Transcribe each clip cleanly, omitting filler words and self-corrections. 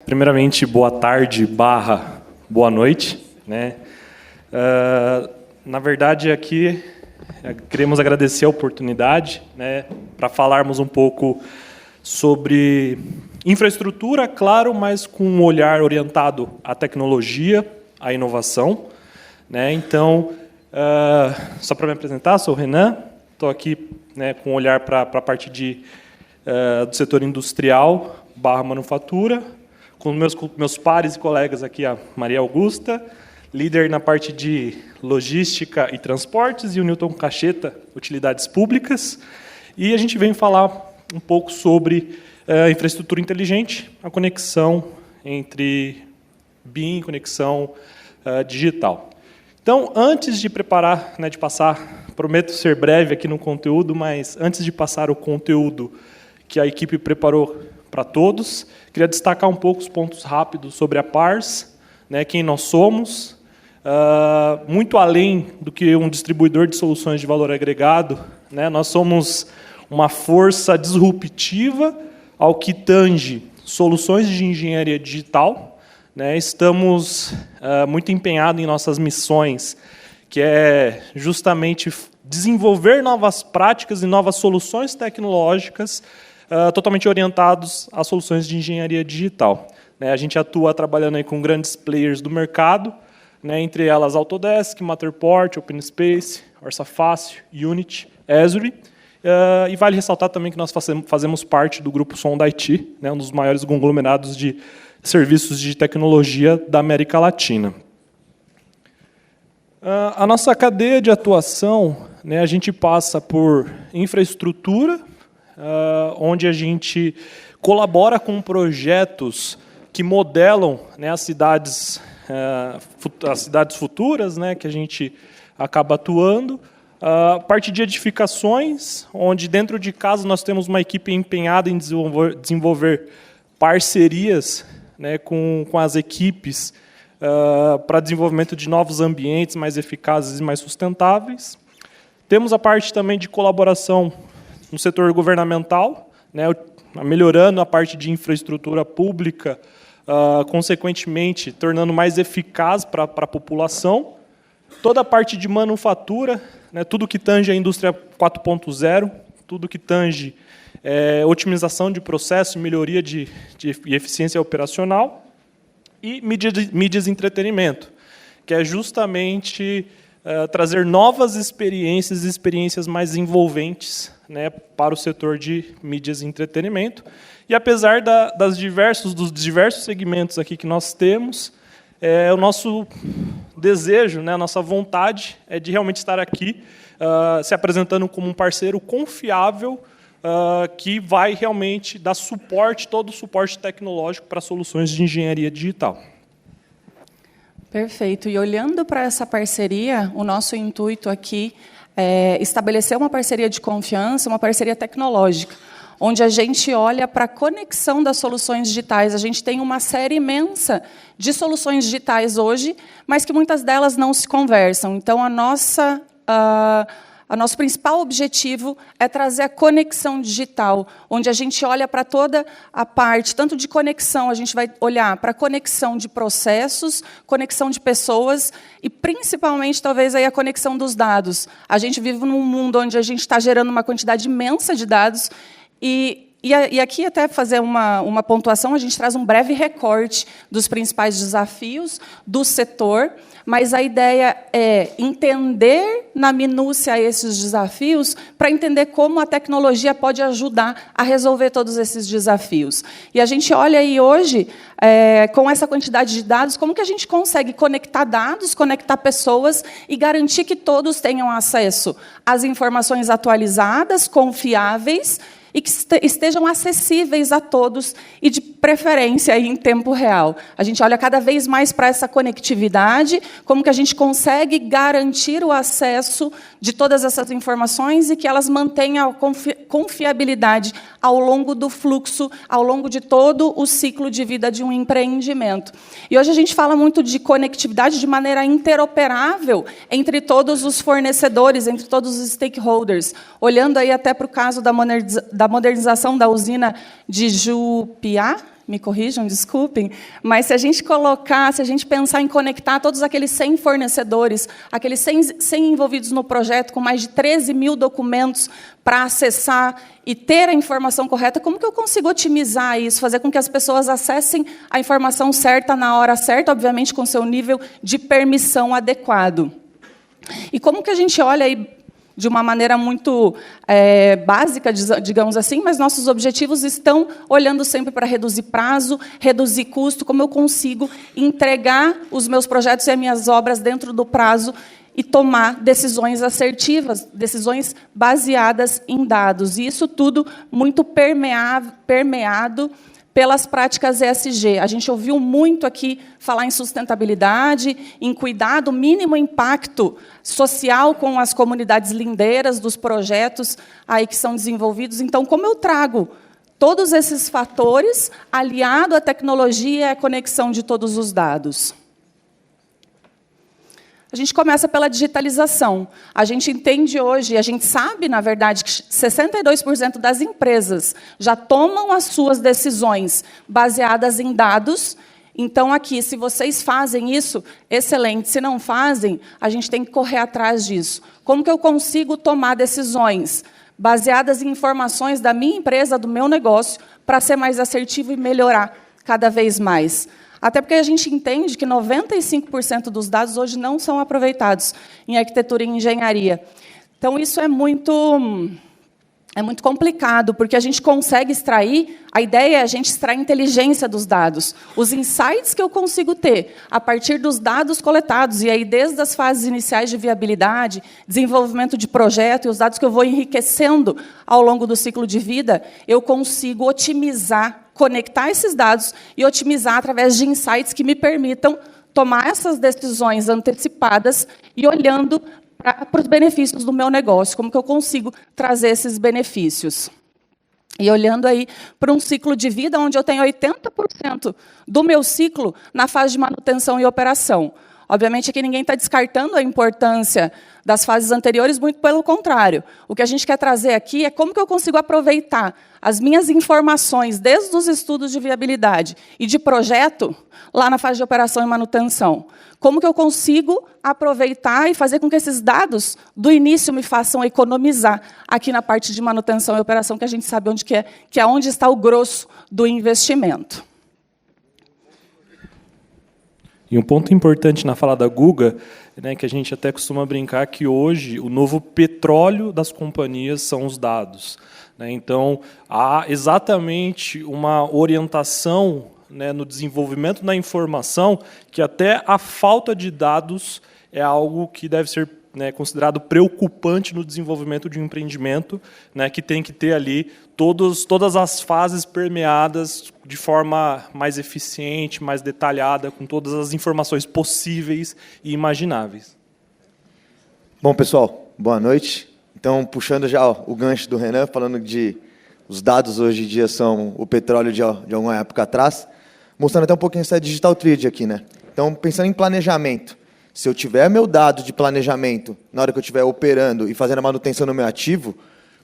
Primeiramente, boa tarde / boa noite, né? Na verdade, aqui queremos agradecer a oportunidade, né, para falarmos um pouco sobre infraestrutura, claro, mas com um olhar orientado à tecnologia, à inovação, né? Então, só para me apresentar, sou o Renan, estou aqui, né, com um olhar para a parte do setor industrial / manufatura, com meus pares e colegas aqui, a Maria Augusta, líder na parte de logística e transportes, e o Newton Cacheta, utilidades públicas. E a gente vem falar um pouco sobre infraestrutura inteligente, a conexão entre BIM e conexão digital. Então, antes de preparar, né, de passar, prometo ser breve aqui no conteúdo, mas antes de passar o conteúdo que a equipe preparou para todos, queria destacar um pouco os pontos rápidos sobre a Pars, né, quem nós somos, muito além do que um distribuidor de soluções de valor agregado, né, nós somos uma força disruptiva ao que tange soluções de engenharia digital, né, estamos muito empenhados em nossas missões, que é justamente desenvolver novas práticas e novas soluções tecnológicas totalmente orientados a soluções de engenharia digital. A gente atua trabalhando aí com grandes players do mercado, né, entre elas Autodesk, Matterport, OpenSpace, Orsafácil, Unity, Esri. E vale ressaltar também que nós fazemos parte do grupo Som da IT, né, um dos maiores conglomerados de serviços de tecnologia da América Latina. A nossa cadeia de atuação, né, a gente passa por infraestrutura, onde a gente colabora com projetos que modelam, né, as cidades futuras, né, que a gente acaba atuando. A parte de edificações, onde dentro de casa nós temos uma equipe empenhada em desenvolver parcerias, né, com as equipes para desenvolvimento de novos ambientes mais eficazes e mais sustentáveis. Temos a parte também de colaboração no setor governamental, né, melhorando a parte de infraestrutura pública, consequentemente, tornando mais eficaz para a população. Toda a parte de manufatura, né, tudo que tange a indústria 4.0, tudo que tange otimização de processo, melhoria de eficiência operacional. E mídias e entretenimento, que é justamente trazer novas experiências mais envolventes, né, para o setor de mídias e entretenimento. E apesar dos diversos segmentos aqui que nós temos, o nosso desejo, né, a nossa vontade é de realmente estar aqui se apresentando como um parceiro confiável que vai realmente dar suporte, todo o suporte tecnológico para soluções de engenharia digital. Perfeito. E olhando para essa parceria, o nosso intuito aqui é estabelecer uma parceria de confiança, uma parceria tecnológica, onde a gente olha para a conexão das soluções digitais. A gente tem uma série imensa de soluções digitais hoje, mas que muitas delas não se conversam. Então, o nosso principal objetivo é trazer a conexão digital, onde a gente olha para toda a parte, tanto de conexão, a gente vai olhar para a conexão de processos, conexão de pessoas e, principalmente, talvez, aí a conexão dos dados. A gente vive num mundo onde a gente está gerando uma quantidade imensa de dados e aqui, até fazer uma pontuação, a gente traz um breve recorte dos principais desafios do setor, mas a ideia é entender na minúcia esses desafios para entender como a tecnologia pode ajudar a resolver todos esses desafios. E a gente olha aí hoje, com essa quantidade de dados, como que a gente consegue conectar dados, conectar pessoas e garantir que todos tenham acesso às informações atualizadas, confiáveis, e que estejam acessíveis a todos e, de preferência, em tempo real. A gente olha cada vez mais para essa conectividade, como que a gente consegue garantir o acesso de todas essas informações e que elas mantenham a confiabilidade ao longo do fluxo, ao longo de todo o ciclo de vida de um empreendimento. E hoje a gente fala muito de conectividade de maneira interoperável entre todos os fornecedores, entre todos os stakeholders, olhando aí até para o caso da da modernização da usina de Jupiá, me corrijam, desculpem, mas se a gente pensar em conectar todos aqueles 100 fornecedores, aqueles 100 envolvidos no projeto, com mais de 13 mil documentos para acessar e ter a informação correta, como que eu consigo otimizar isso, fazer com que as pessoas acessem a informação certa na hora certa, obviamente com seu nível de permissão adequado? E como que a gente olha aí de uma maneira muito básica, digamos assim, mas nossos objetivos estão olhando sempre para reduzir prazo, reduzir custo, como eu consigo entregar os meus projetos e as minhas obras dentro do prazo e tomar decisões assertivas, decisões baseadas em dados. E isso tudo muito permeado pelas práticas ESG. A gente ouviu muito aqui falar em sustentabilidade, em cuidado, mínimo impacto social com as comunidades lindeiras dos projetos aí que são desenvolvidos. Então, como eu trago todos esses fatores aliado à tecnologia e à conexão de todos os dados? A gente começa pela digitalização. A gente entende hoje, a gente sabe, na verdade, que 62% das empresas já tomam as suas decisões baseadas em dados. Então, aqui, se vocês fazem isso, excelente. Se não fazem, a gente tem que correr atrás disso. Como que eu consigo tomar decisões baseadas em informações da minha empresa, do meu negócio, para ser mais assertivo e melhorar cada vez mais? Até porque a gente entende que 95% dos dados hoje não são aproveitados em arquitetura e engenharia. Então, isso é muito complicado, porque a gente consegue extrair, a ideia é a gente extrair a inteligência dos dados, os insights que eu consigo ter a partir dos dados coletados, e aí desde as fases iniciais de viabilidade, desenvolvimento de projeto, e os dados que eu vou enriquecendo ao longo do ciclo de vida, eu consigo otimizar, conectar esses dados e otimizar através de insights que me permitam tomar essas decisões antecipadas e olhando para os benefícios do meu negócio, como que eu consigo trazer esses benefícios. E olhando aí para um ciclo de vida onde eu tenho 80% do meu ciclo na fase de manutenção e operação. Obviamente, aqui ninguém está descartando a importância das fases anteriores, muito pelo contrário. O que a gente quer trazer aqui é como que eu consigo aproveitar as minhas informações, desde os estudos de viabilidade e de projeto, lá na fase de operação e manutenção. Como que eu consigo aproveitar e fazer com que esses dados do início me façam economizar aqui na parte de manutenção e operação, que a gente sabe onde que é onde está o grosso do investimento. E um ponto importante na fala da Guga, né, que a gente até costuma brincar que hoje o novo petróleo das companhias são os dados. Né? Então, há exatamente uma orientação, né, no desenvolvimento da informação que até a falta de dados é algo que deve ser, né, considerado preocupante no desenvolvimento de um empreendimento, né, que tem que ter ali todas as fases permeadas de forma mais eficiente, mais detalhada, com todas as informações possíveis e imagináveis. Bom, pessoal, boa noite. Então, puxando já o gancho do Renan, falando de os dados hoje em dia são o petróleo de alguma época atrás, mostrando até um pouquinho essa Digital Trade aqui, né? Então, pensando em planejamento, se eu tiver meu dado de planejamento na hora que eu estiver operando e fazendo a manutenção no meu ativo,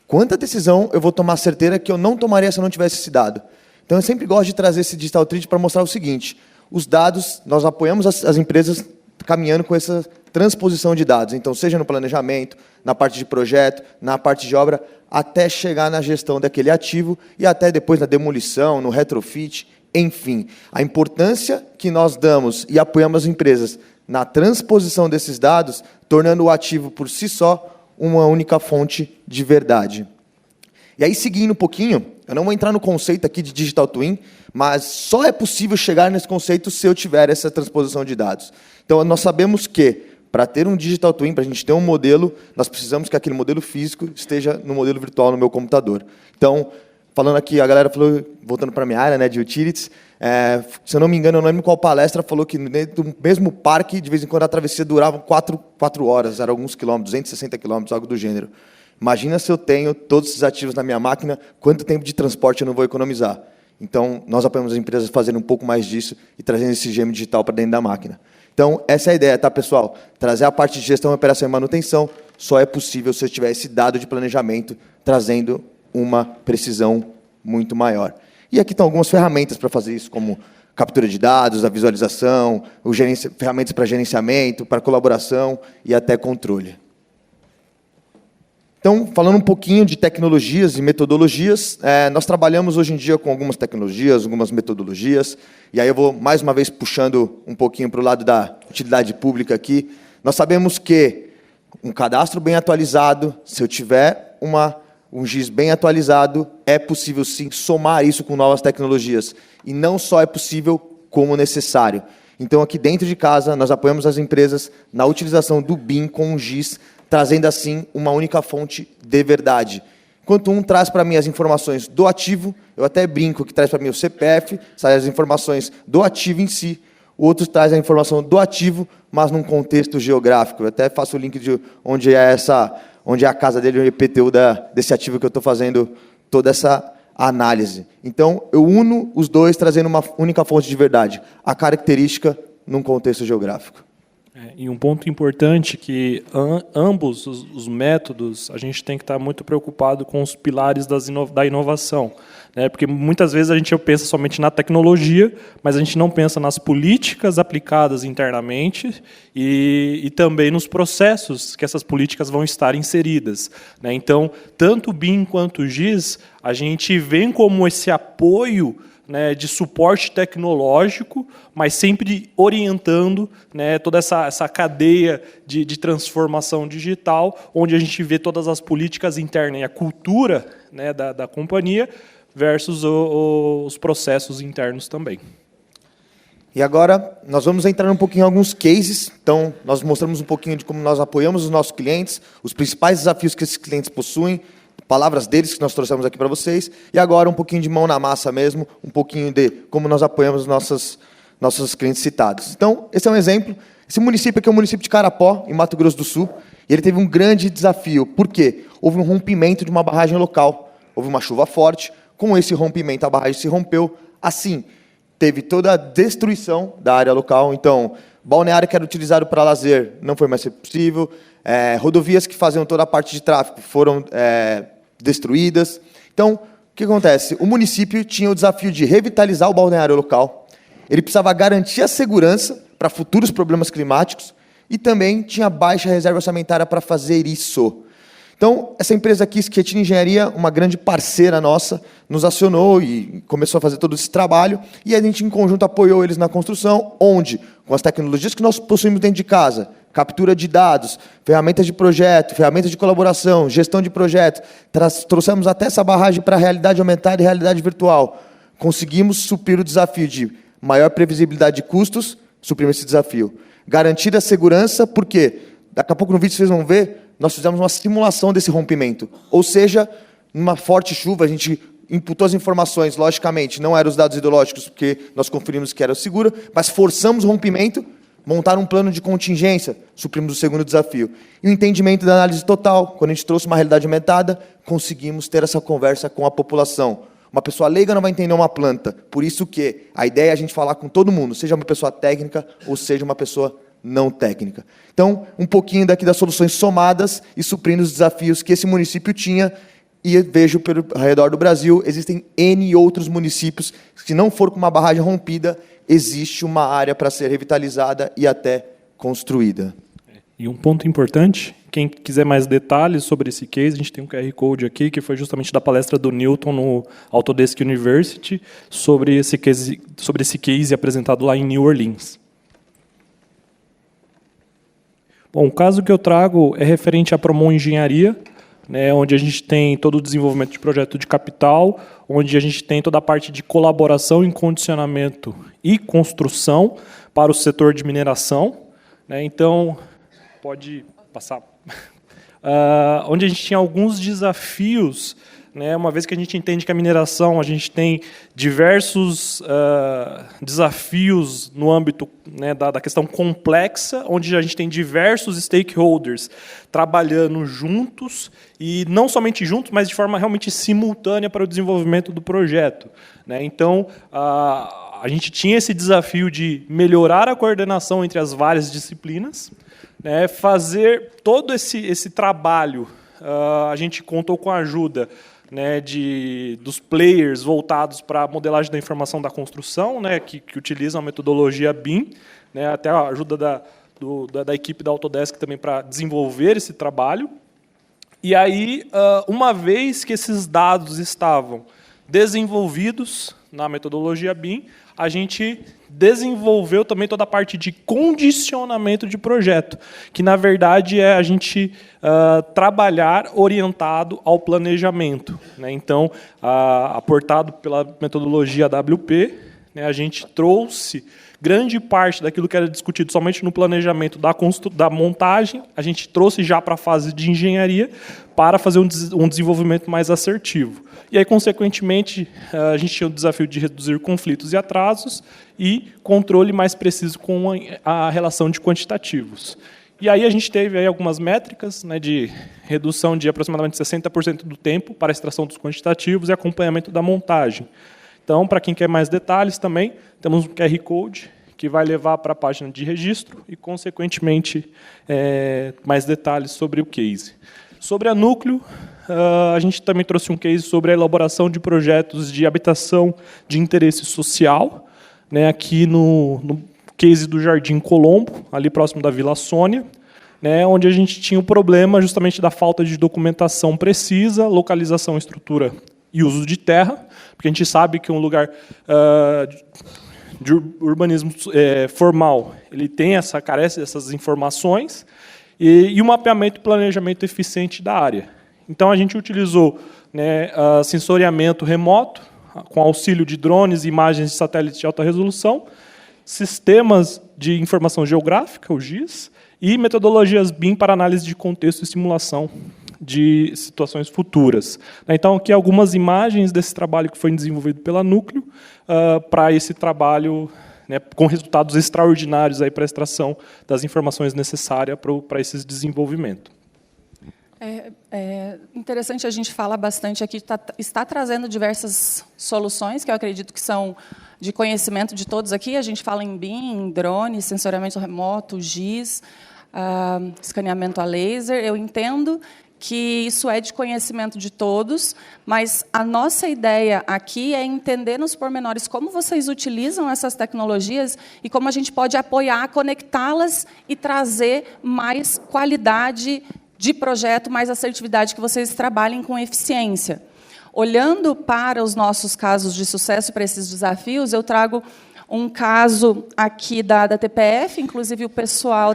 quanta decisão eu vou tomar certeira que eu não tomaria se eu não tivesse esse dado? Então, eu sempre gosto de trazer esse Digital Trade para mostrar o seguinte: os dados, nós apoiamos as empresas caminhando com essa transposição de dados. Então, seja no planejamento, na parte de projeto, na parte de obra, até chegar na gestão daquele ativo e até depois na demolição, no retrofit, enfim. A importância que nós damos e apoiamos as empresas na transposição desses dados, tornando o ativo por si só uma única fonte de verdade. E aí, seguindo um pouquinho, eu não vou entrar no conceito aqui de Digital Twin, mas só é possível chegar nesse conceito se eu tiver essa transposição de dados. Então, nós sabemos que, para ter um Digital Twin, para a gente ter um modelo, nós precisamos que aquele modelo físico esteja no modelo virtual no meu computador. Então, falando aqui, a galera falou, voltando para a minha área, né, de utilities, se eu não me engano, eu não lembro qual palestra, falou que dentro do mesmo parque, de vez em quando, a travessia durava 4 horas, eram alguns quilômetros, 260 quilômetros, algo do gênero. Imagina se eu tenho todos esses ativos na minha máquina, quanto tempo de transporte eu não vou economizar. Então, nós apoiamos as empresas fazendo um pouco mais disso e trazendo esse gêmeo digital para dentro da máquina. Então, essa é a ideia, tá, pessoal? Trazer a parte de gestão, operação e manutenção só é possível se eu tiver esse dado de planejamento trazendo uma precisão muito maior. E aqui estão algumas ferramentas para fazer isso, como captura de dados, a visualização, ferramentas para gerenciamento, para colaboração e até controle. Então, falando um pouquinho de tecnologias e metodologias, nós trabalhamos hoje em dia com algumas tecnologias, algumas metodologias, e aí eu vou, mais uma vez, puxando um pouquinho para o lado da utilidade pública aqui. Nós sabemos que um cadastro bem atualizado, se eu tiver um GIS bem atualizado, é possível, sim, somar isso com novas tecnologias. E não só é possível, como necessário. Então, aqui dentro de casa, nós apoiamos as empresas na utilização do BIM com o GIS, trazendo, assim, uma única fonte de verdade. Enquanto um traz para mim as informações do ativo, eu até brinco que traz para mim o CPF, sai as informações do ativo em si, o outro traz a informação do ativo, mas num contexto geográfico. Eu até faço o link de onde é a casa dele, o IPTU desse ativo que eu estou fazendo toda essa análise. Então, eu uno os dois, trazendo uma única fonte de verdade, a característica num contexto geográfico. E um ponto importante que ambos os métodos, a gente tem que estar muito preocupado com os pilares da inovação, né? Porque muitas vezes a gente pensa somente na tecnologia, mas a gente não pensa nas políticas aplicadas internamente e também nos processos que essas políticas vão estar inseridas, né? Então, tanto o BIM quanto o GIS, a gente vê como esse apoio, né, de suporte tecnológico, mas sempre orientando, né, toda essa cadeia de transformação digital, onde a gente vê todas as políticas internas e a cultura, né, da companhia versus os processos internos também. E agora, nós vamos entrar um pouquinho em alguns cases. Então, nós mostramos um pouquinho de como nós apoiamos os nossos clientes, os principais desafios que esses clientes possuem, palavras deles que nós trouxemos aqui para vocês, e agora um pouquinho de mão na massa mesmo, um pouquinho de como nós apoiamos os nossos clientes citados. Então, esse é um exemplo. Esse município aqui é o município de Carapó, em Mato Grosso do Sul, e ele teve um grande desafio. Por quê? Houve um rompimento de uma barragem local, houve uma chuva forte, com esse rompimento a barragem se rompeu, assim, teve toda a destruição da área local, então, balneário que era utilizado para lazer não foi mais possível, rodovias que faziam toda a parte de tráfego foram destruídas. Então, o que acontece? O município tinha o desafio de revitalizar o balneário local, ele precisava garantir a segurança para futuros problemas climáticos e também tinha baixa reserva orçamentária para fazer isso. Então, essa empresa aqui, Schettini Engenharia, uma grande parceira nossa, nos acionou e começou a fazer todo esse trabalho, e a gente, em conjunto, apoiou eles na construção, onde, com as tecnologias que nós possuímos dentro de casa, captura de dados, ferramentas de projeto, ferramentas de colaboração, gestão de projetos, trouxemos até essa barragem para a realidade aumentada e realidade virtual. Conseguimos suprir o desafio de maior previsibilidade de custos, suprimos esse desafio. Garantir a segurança, porque, daqui a pouco no vídeo vocês vão ver, nós fizemos uma simulação desse rompimento. Ou seja, numa forte chuva, a gente imputou as informações, logicamente, não eram os dados hidrológicos, porque nós conferimos que era seguro, mas forçamos o rompimento, montar um plano de contingência, suprimos o segundo desafio. E o entendimento da análise total, quando a gente trouxe uma realidade aumentada, conseguimos ter essa conversa com a população. Uma pessoa leiga não vai entender uma planta, por isso que a ideia é a gente falar com todo mundo, seja uma pessoa técnica ou seja uma pessoa não técnica. Então, um pouquinho daqui das soluções somadas e suprindo os desafios que esse município tinha, e vejo pelo redor do Brasil, existem N outros municípios, que se não for com uma barragem rompida, existe uma área para ser revitalizada e até construída. E um ponto importante, quem quiser mais detalhes sobre esse case, a gente tem um QR Code aqui, que foi justamente da palestra do Newton no Autodesk University, sobre esse case apresentado lá em New Orleans. Bom, o caso que eu trago é referente à Promon Engenharia, né, onde a gente tem todo o desenvolvimento de projeto de capital, onde a gente tem toda a parte de colaboração em condicionamento e construção para o setor de mineração, né, então, pode passar. Onde a gente tinha alguns desafios, né, uma vez que a gente entende que a mineração, a gente tem diversos desafios no âmbito, né, da questão complexa, onde a gente tem diversos stakeholders trabalhando juntos, e não somente juntos, mas de forma realmente simultânea para o desenvolvimento do projeto, né? Então, a gente tinha esse desafio de melhorar a coordenação entre as várias disciplinas, né, fazer todo esse trabalho. A gente contou com a ajuda, né, dos players voltados para a modelagem da informação da construção, né, que utilizam a metodologia BIM, né, até a ajuda da equipe da Autodesk também para desenvolver esse trabalho. E aí, uma vez que esses dados estavam desenvolvidos na metodologia BIM, a gente desenvolveu também toda a parte de condicionamento de projeto, que, na verdade, é a gente trabalhar orientado ao planejamento, né? Então, aportado pela metodologia WP, né, a gente trouxe grande parte daquilo que era discutido somente no planejamento da montagem, a gente trouxe já para a fase de engenharia para fazer um desenvolvimento mais assertivo. E aí, consequentemente, a gente tinha o desafio de reduzir conflitos e atrasos e controle mais preciso com a relação de quantitativos. E aí a gente teve aí algumas métricas, né, de redução de aproximadamente 60% do tempo para a extração dos quantitativos e acompanhamento da montagem. Então, para quem quer mais detalhes também, temos um QR Code que vai levar para a página de registro e, consequentemente, mais detalhes sobre o case. Sobre a Núcleo, a gente também trouxe um case sobre a elaboração de projetos de habitação de interesse social, né, aqui no case do Jardim Colombo, ali próximo da Vila Sônia, né, onde a gente tinha o problema justamente da falta de documentação precisa, localização, estrutura e uso de terra, porque a gente sabe que um lugar de urbanismo formal ele carece dessas informações, e o mapeamento e planejamento eficiente da área. Então, a gente utilizou, né, sensoriamento remoto, com auxílio de drones e imagens de satélites de alta resolução, sistemas de informação geográfica, o GIS, e metodologias BIM para análise de contexto e simulação de situações futuras. Então, aqui algumas imagens desse trabalho que foi desenvolvido pela Núcleo para esse trabalho, né, com resultados extraordinários aí para a extração das informações necessárias para esse desenvolvimento. É interessante a gente falar bastante aqui, está trazendo diversas soluções, que eu acredito que são de conhecimento de todos aqui. A gente fala em BIM, em drone, sensoriamento remoto, GIS, escaneamento a laser. Eu entendo que isso é de conhecimento de todos, mas a nossa ideia aqui é entender nos pormenores como vocês utilizam essas tecnologias e como a gente pode apoiar, conectá-las e trazer mais qualidade de projeto, mais assertividade, que vocês trabalhem com eficiência. Olhando para os nossos casos de sucesso, para esses desafios, eu trago um caso aqui da TPF, inclusive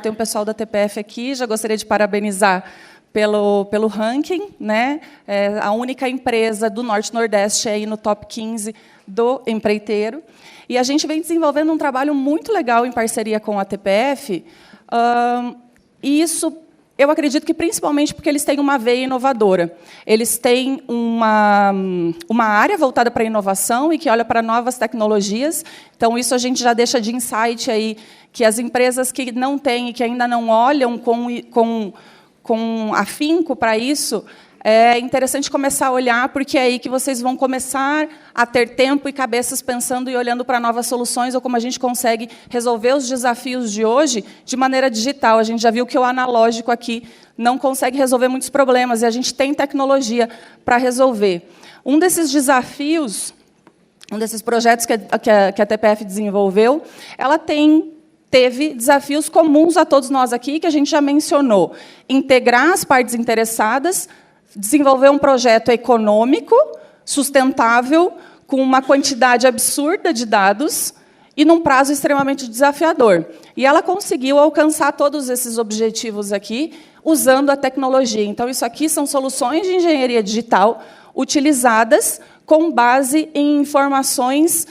tem um pessoal da TPF aqui, já gostaria de parabenizar pelo ranking, né? A única empresa do Norte-Nordeste aí no top 15 do empreiteiro. E a gente vem desenvolvendo um trabalho muito legal em parceria com a TPF, e isso eu acredito que principalmente porque eles têm uma veia inovadora. Eles têm uma área voltada para a inovação e que olha para novas tecnologias. Então, isso a gente já deixa de insight aí, que as empresas que não têm e que ainda não olham com afinco para isso, é interessante começar a olhar, porque é aí que vocês vão começar a ter tempo e cabeças pensando e olhando para novas soluções, ou como a gente consegue resolver os desafios de hoje de maneira digital. A gente já viu que o analógico aqui não consegue resolver muitos problemas, e a gente tem tecnologia para resolver. Um desses desafios, um desses projetos que a TPF desenvolveu, ela teve desafios comuns a todos nós aqui, que a gente já mencionou. Integrar as partes interessadas, desenvolver um projeto econômico, sustentável, com uma quantidade absurda de dados e num prazo extremamente desafiador. E ela conseguiu alcançar todos esses objetivos aqui usando a tecnologia. Então, isso aqui são soluções de engenharia digital utilizadas com base em informações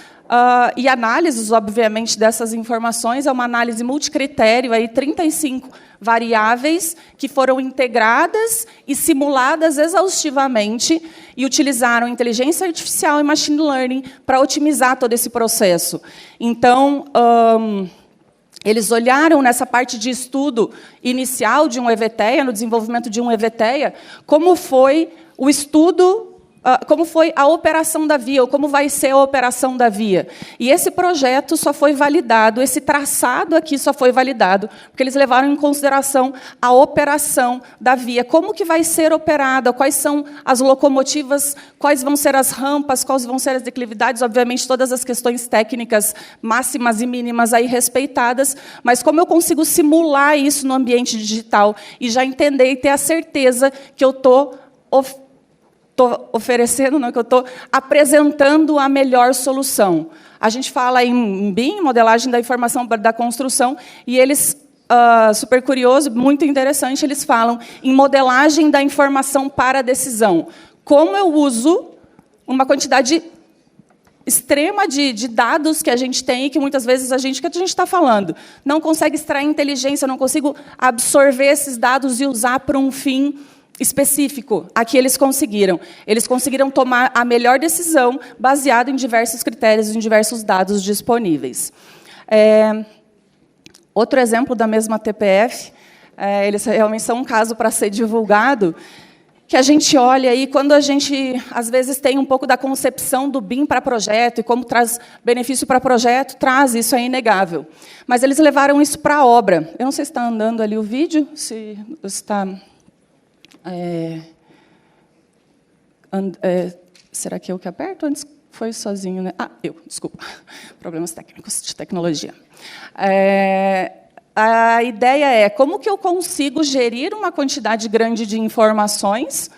e análises, obviamente, dessas informações. É uma análise multicritério, aí 35 variáveis que foram integradas e simuladas exaustivamente e utilizaram inteligência artificial e machine learning para otimizar todo esse processo. Então, eles olharam nessa parte de estudo inicial de um EVTEA, no desenvolvimento de um EVTEA, como foi o estudo como foi a operação da via, ou como vai ser a operação da via. E esse projeto só foi validado, esse traçado aqui só foi validado, porque eles levaram em consideração a operação da via. Como que vai ser operada, quais são as locomotivas, quais vão ser as rampas, quais vão ser as declividades, obviamente todas as questões técnicas máximas e mínimas aí respeitadas, mas como eu consigo simular isso no ambiente digital e já entender e ter a certeza que eu estou oferecendo, não, que eu estou apresentando a melhor solução. A gente fala em BIM, modelagem da informação da construção, e eles, super curioso, muito interessante, eles falam em modelagem da informação para a decisão. Como eu uso uma quantidade extrema de dados que a gente tem e que muitas vezes que a gente está falando não consegue extrair inteligência, não consigo absorver esses dados e usar para um fim específico. Aqui eles conseguiram. Eles conseguiram tomar a melhor decisão baseado em diversos critérios, em diversos dados disponíveis. Outro exemplo da mesma TPF, eles realmente são um caso para ser divulgado, que a gente olha aí, quando a gente, às vezes, tem um pouco da concepção do BIM para projeto, e como traz benefício para projeto, traz, isso é inegável. Mas eles levaram isso para a obra. Eu não sei se está andando ali o vídeo, se está... será que eu que aperto? Antes foi sozinho, né? Desculpa. Problemas técnicos de tecnologia. A ideia é como que eu consigo gerir uma quantidade grande de informações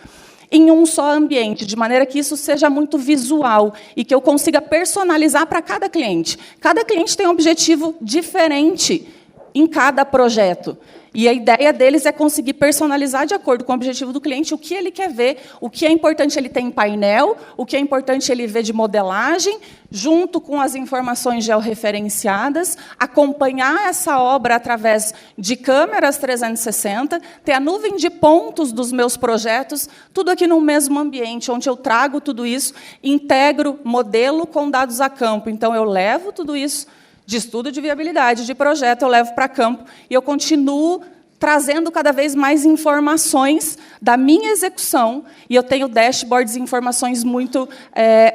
em um só ambiente, de maneira que isso seja muito visual e que eu consiga personalizar para cada cliente. Cada cliente tem um objetivo diferente em cada projeto. E a ideia deles é conseguir personalizar de acordo com o objetivo do cliente o que ele quer ver, o que é importante ele ter em painel, o que é importante ele ver de modelagem, junto com as informações georreferenciadas, acompanhar essa obra através de câmeras 360, ter a nuvem de pontos dos meus projetos, tudo aqui no mesmo ambiente, onde eu trago tudo isso, integro modelo com dados a campo. Então, eu levo tudo isso de estudo de viabilidade, de projeto, eu levo para campo e eu continuo trazendo cada vez mais informações da minha execução, e eu tenho dashboards e informações muito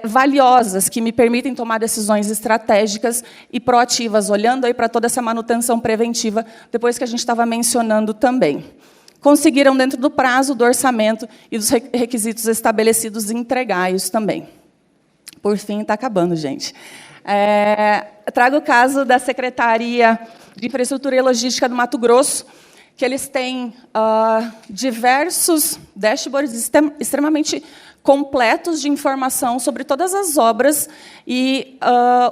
valiosas, que me permitem tomar decisões estratégicas e proativas, olhando aí para toda essa manutenção preventiva, depois que a gente estava mencionando também. Conseguiram, dentro do prazo do orçamento e dos requisitos estabelecidos, entregar isso também. Por fim, está acabando, gente. Trago o caso da Secretaria de Infraestrutura e Logística do Mato Grosso, que eles têm diversos dashboards extremamente completos de informação sobre todas as obras e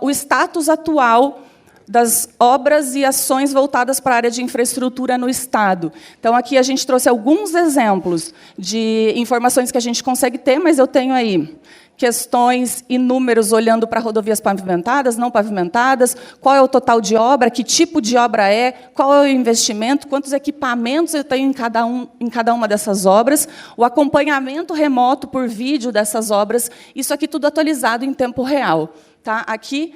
o status atual das obras e ações voltadas para a área de infraestrutura no Estado. Então, aqui a gente trouxe alguns exemplos de informações que a gente consegue ter, mas eu tenho aí questões e números olhando para rodovias pavimentadas, não pavimentadas, qual é o total de obra, que tipo de obra é, qual é o investimento, quantos equipamentos eu tenho em cada uma dessas obras, o acompanhamento remoto por vídeo dessas obras, isso aqui tudo atualizado em tempo real. Tá? Aqui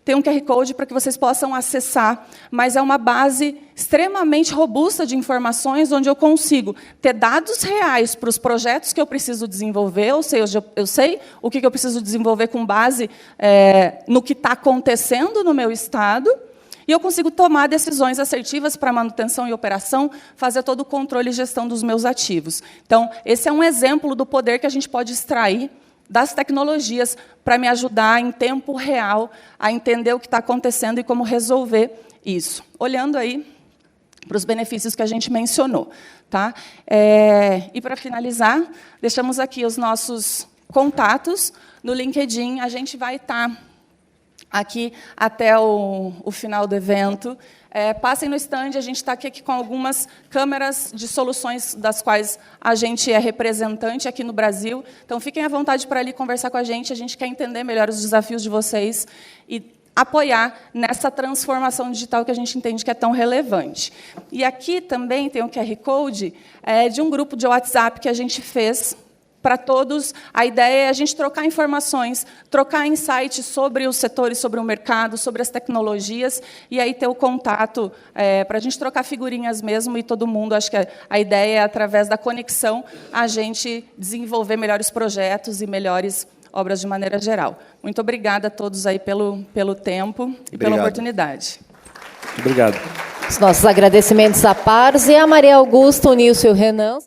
tem um QR Code para que vocês possam acessar, mas é uma base extremamente robusta de informações, onde eu consigo ter dados reais para os projetos que eu preciso desenvolver, ou seja, eu sei o que eu preciso desenvolver com base no que está acontecendo no meu estado, e eu consigo tomar decisões assertivas para manutenção e operação, fazer todo o controle e gestão dos meus ativos. Então, esse é um exemplo do poder que a gente pode extrair das tecnologias para me ajudar em tempo real a entender o que está acontecendo e como resolver isso. Olhando aí para os benefícios que a gente mencionou. Tá? E, para finalizar, deixamos aqui os nossos contatos no LinkedIn. A gente vai estar aqui até o final do evento. Passem no stand, a gente está aqui com algumas câmeras de soluções das quais a gente é representante aqui no Brasil. Então, fiquem à vontade para ali conversar com a gente quer entender melhor os desafios de vocês e apoiar nessa transformação digital que a gente entende que é tão relevante. E aqui também tem um QR Code de um grupo de WhatsApp que a gente fez para todos. A ideia é a gente trocar informações, trocar insights sobre os setores, sobre o mercado, sobre as tecnologias, e aí ter o contato para a gente trocar figurinhas mesmo, e todo mundo, acho que a ideia é, através da conexão, a gente desenvolver melhores projetos e melhores obras de maneira geral. Muito obrigada a todos aí pelo tempo e pela oportunidade. Obrigado. Os nossos agradecimentos à Pars e a Maria Augusta, o Nilson e o Renan.